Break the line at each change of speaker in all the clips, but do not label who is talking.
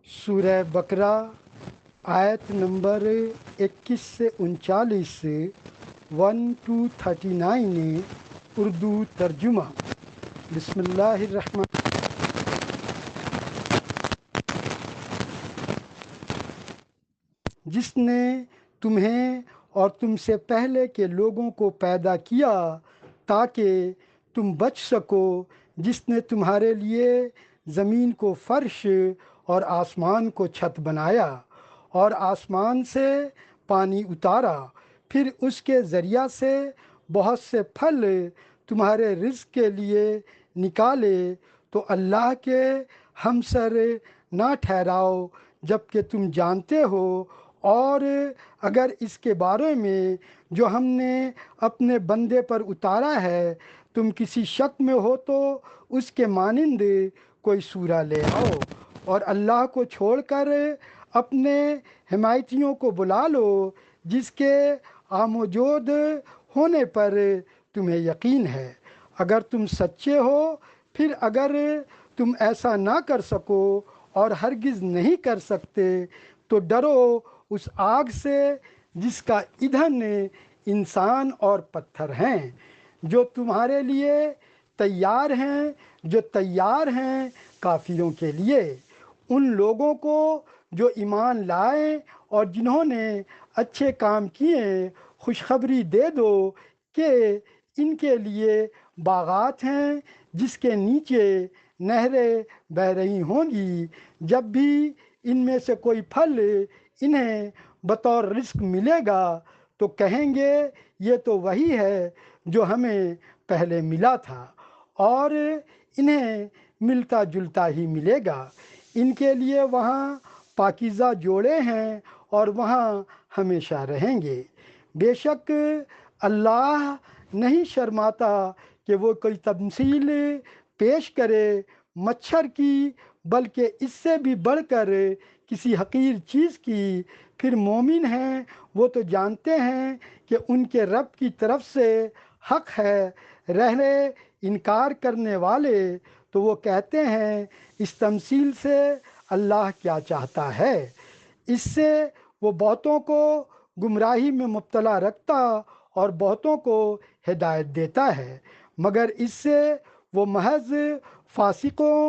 سورہ بقرہ آیت نمبر 21 سے 39، 1 to 39، اردو ترجمہ۔ بسم اللہ الرحمن۔ جس نے تمہیں اور تم سے پہلے کے لوگوں کو پیدا کیا تاکہ تم بچ سکو، جس نے تمہارے لیے زمین کو فرش اور آسمان کو چھت بنایا، اور آسمان سے پانی اتارا، پھر اس کے ذریعہ سے بہت سے پھل تمہارے رزق کے لیے نکالے، تو اللہ کے ہمسر نہ ٹھہراؤ جبکہ تم جانتے ہو، اور اگر اس کے بارے میں جو ہم نے اپنے بندے پر اتارا ہے تم کسی شک میں ہو تو اس کے مانند کوئی سورہ لے آؤ، اور اللہ کو چھوڑ کر اپنے حمایتیوں کو بلا لو جس کے آموجود ہونے پر تمہیں یقین ہے، اگر تم سچے ہو۔ پھر اگر تم ایسا نہ کر سکو اور ہرگز نہیں کر سکتے تو ڈرو اس آگ سے جس کا ایندھن انسان اور پتھر ہیں، جو تمہارے لیے تیار ہیں کافروں کے لیے۔ ان لوگوں کو جو ایمان لائے اور جنہوں نے اچھے کام کیے خوشخبری دے دو کہ ان کے لیے باغات ہیں جس کے نیچے نہریں بہہ رہی ہوں گی، جب بھی ان میں سے کوئی پھل انہیں بطور رزق ملے گا تو کہیں گے یہ تو وہی ہے جو ہمیں پہلے ملا تھا، اور انہیں ملتا جلتا ہی ملے گا۔ ان کے لیے وہاں پاکیزہ جوڑے ہیں اور وہاں ہمیشہ رہیں گے۔ بے شک اللہ نہیں شرماتا کہ وہ کوئی تمثیل پیش کرے مچھر کی، بلکہ اس سے بھی بڑھ کر کسی حقیر چیز کی۔ پھر مومن ہیں وہ تو جانتے ہیں کہ ان کے رب کی طرف سے حق ہے، رہے انکار کرنے والے تو وہ کہتے ہیں اس تمثیل سے اللہ کیا چاہتا ہے۔ اس سے وہ بہتوں کو گمراہی میں مبتلا رکھتا اور بہتوں کو ہدایت دیتا ہے، مگر اس سے وہ محض فاسقوں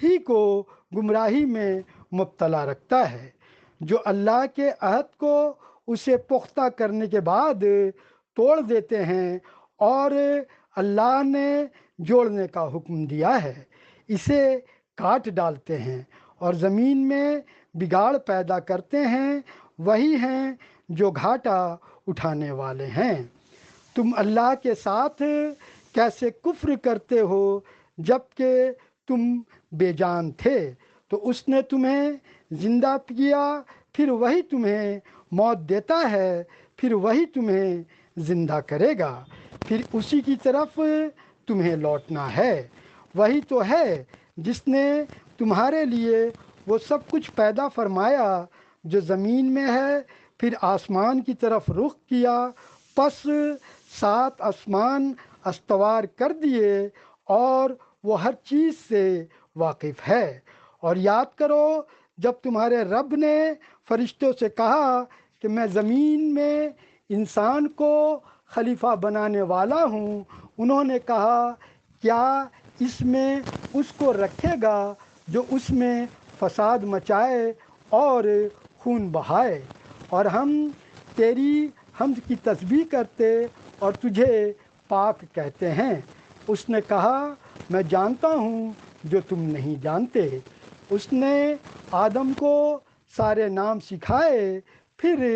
ہی کو گمراہی میں مبتلا رکھتا ہے، جو اللہ کے عہد کو اسے پختہ کرنے کے بعد توڑ دیتے ہیں، اور اللہ نے جوڑنے کا حکم دیا ہے اسے کاٹ ڈالتے ہیں اور زمین میں بگاڑ پیدا کرتے ہیں، وہی ہیں جو گھاٹا اٹھانے والے ہیں۔ تم اللہ کے ساتھ کیسے کفر کرتے ہو جب کہ تم بے جان تھے، تو اس نے تمہیں زندہ کیا، پھر وہی تمہیں موت دیتا ہے، پھر وہی تمہیں زندہ کرے گا، پھر اسی کی طرف تمہیں لوٹنا ہے۔ وہی تو ہے جس نے تمہارے لیے وہ سب کچھ پیدا فرمایا جو زمین میں ہے، پھر آسمان کی طرف رخ کیا، پس 7 آسمان استوار کر دیے، اور وہ ہر چیز سے واقف ہے۔ اور یاد کرو جب تمہارے رب نے فرشتوں سے کہا کہ میں زمین میں انسان کو خلیفہ بنانے والا ہوں، انہوں نے کہا کیا اس میں اس کو رکھے گا جو اس میں فساد مچائے اور خون بہائے، اور ہم تیری حمد کی تسبیح کرتے اور تجھے پاک کہتے ہیں۔ اس نے کہا میں جانتا ہوں جو تم نہیں جانتے۔ اس نے آدم کو سارے نام سکھائے، پھر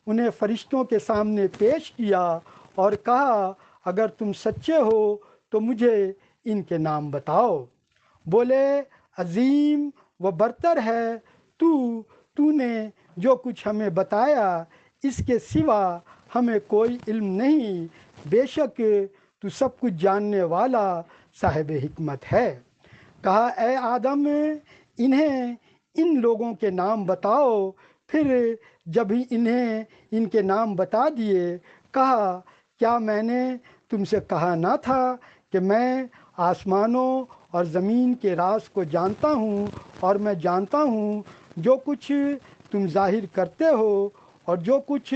انہیں فرشتوں کے سامنے پیش کیا اور کہا اگر تم سچے ہو تو مجھے ان کے نام بتاؤ۔ بولے عظیم و برتر ہے تو نے جو کچھ ہمیں بتایا، اس کے سوا ہمیں کوئی علم نہیں، بے شک تو سب کچھ جاننے والا صاحب حکمت ہے۔ کہا اے آدم انہیں ان لوگوں کے نام بتاؤ، پھر جب ہی انہیں ان کے نام بتا دیے کہا کیا میں نے تم سے کہا نہ تھا کہ میں آسمانوں اور زمین کے راز کو جانتا ہوں، اور میں جانتا ہوں جو کچھ تم ظاہر کرتے ہو اور جو کچھ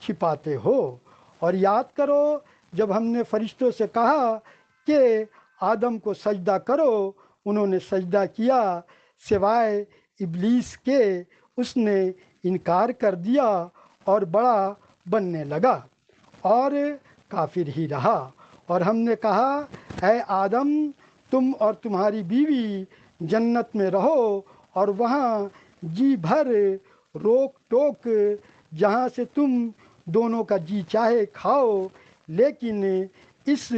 چھپاتے ہو۔ اور یاد کرو جب ہم نے فرشتوں سے کہا کہ آدم کو سجدہ کرو، انہوں نے سجدہ کیا سوائے ابلیس کے، اس نے انکار کر دیا اور بڑا بننے لگا اور کافر ہی رہا۔ اور ہم نے کہا اے آدم، تم اور تمہاری بیوی جنت میں رہو اور وہاں جی بھر روک ٹوک جہاں سے تم دونوں کا جی چاہے کھاؤ، لیکن اس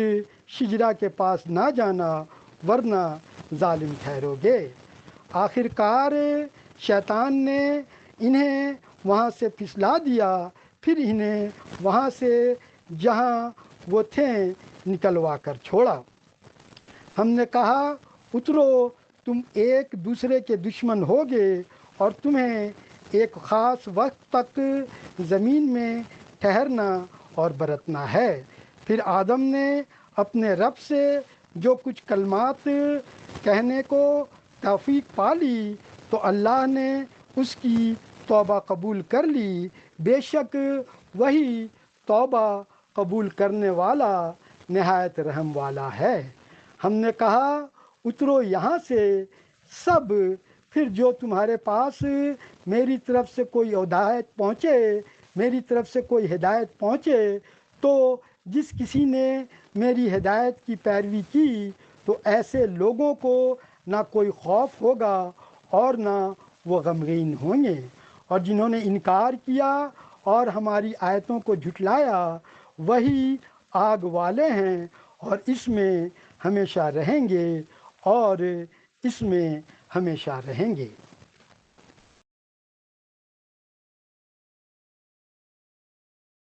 شجرہ کے پاس نہ جانا ورنہ ظالم ٹھہرو گے۔ آخر کار شیطان نے انہیں وہاں سے پھسلا دیا، پھر انہیں وہاں سے جہاں وہ تھے نکلوا کر چھوڑا۔ ہم نے کہا اترو، تم ایک دوسرے کے دشمن ہوگے اور تمہیں ایک خاص وقت تک زمین میں ٹھہرنا اور برتنا ہے۔ پھر آدم نے اپنے رب سے جو کچھ کلمات کہنے کو توفیق پا لی تو اللہ نے اس کی توبہ قبول کر لی، بے شک وہی توبہ قبول کرنے والا نہایت رحم والا ہے۔ ہم نے کہا اترو یہاں سے سب، پھر جو تمہارے پاس میری طرف سے کوئی ہدایت پہنچے تو جس کسی نے میری ہدایت کی پیروی کی تو ایسے لوگوں کو نہ کوئی خوف ہوگا اور نہ وہ غمگین ہوں گے، اور جنہوں نے انکار کیا اور ہماری آیتوں کو جھٹلایا وہی آگ والے ہیں اور اس میں ہمیشہ رہیں گے اور اس میں ہمیشہ رہیں گے۔